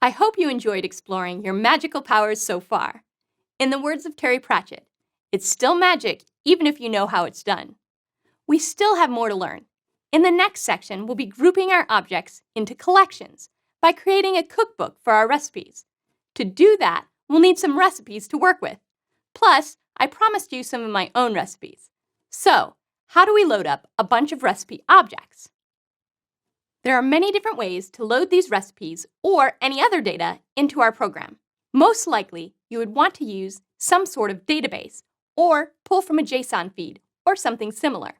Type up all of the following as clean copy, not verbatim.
I hope you enjoyed exploring your magical powers so far. In the words of Terry Pratchett, it's still magic even if you know how it's done. We still have more to learn. In the next section, we'll be grouping our objects into collections by creating a cookbook for our recipes. To do that, we'll need some recipes to work with. Plus, I promised you some of my own recipes. So, how do we load up a bunch of recipe objects? There are many different ways to load these recipes or any other data into our program. Most likely, you would want to use some sort of database or pull from a JSON feed or something similar.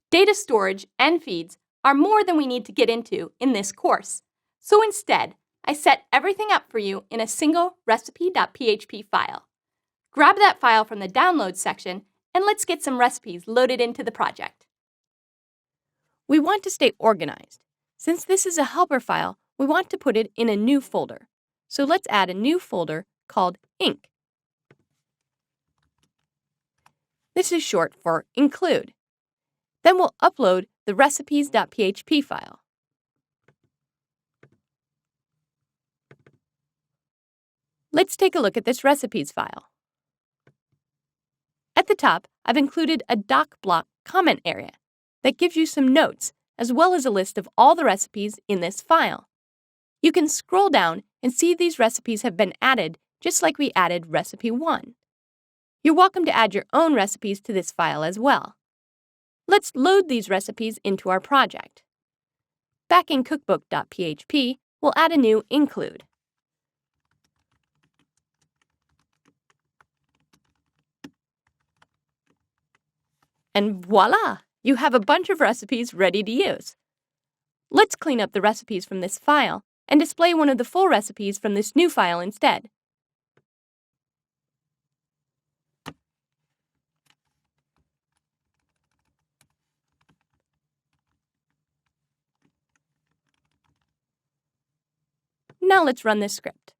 Data storage and feeds are more than we need to get into in this course. So instead, I set everything up for you in a single recipe.php file. Grab that file from the download section and let's get some recipes loaded into the project. We want to stay organized. Since this is a helper file, we want to put it in a new folder. So let's add a new folder called Inc. This is short for include. Then we'll upload the recipes.php file. Let's take a look at this recipes file. At the top, I've included a doc block comment area that gives you some notes as well as a list of all the recipes in this file. You can scroll down and see these recipes have been added just like we added recipe 1. You're welcome to add your own recipes to this file as well. Let's load these recipes into our project. Back in cookbook.php, we'll add a new include. And voila! You have a bunch of recipes ready to use. Let's clean up the recipes from this file and display one of the full recipes from this new file instead. Now let's run this script.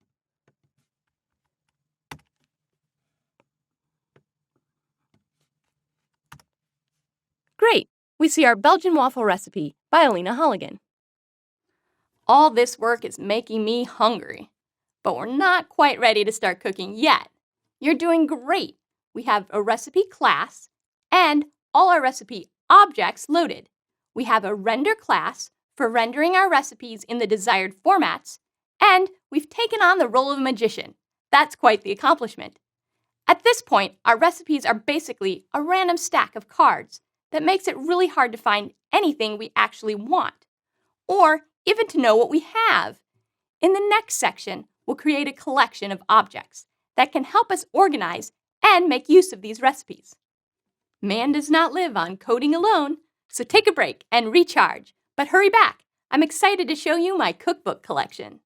Great! We see our Belgian waffle recipe by Alina Holligan. All this work is making me hungry, but we're not quite ready to start cooking yet. You're doing great. We have a recipe class and all our recipe objects loaded. We have a render class for rendering our recipes in the desired formats, and we've taken on the role of a magician. That's quite the accomplishment. At this point, our recipes are basically a random stack of cards that makes it really hard to find anything we actually want, or even to know what we have. In the next section, we'll create a collection of objects that can help us organize and make use of these recipes. Man does not live on coding alone, so take a break and recharge. But hurry back, I'm excited to show you my cookbook collection.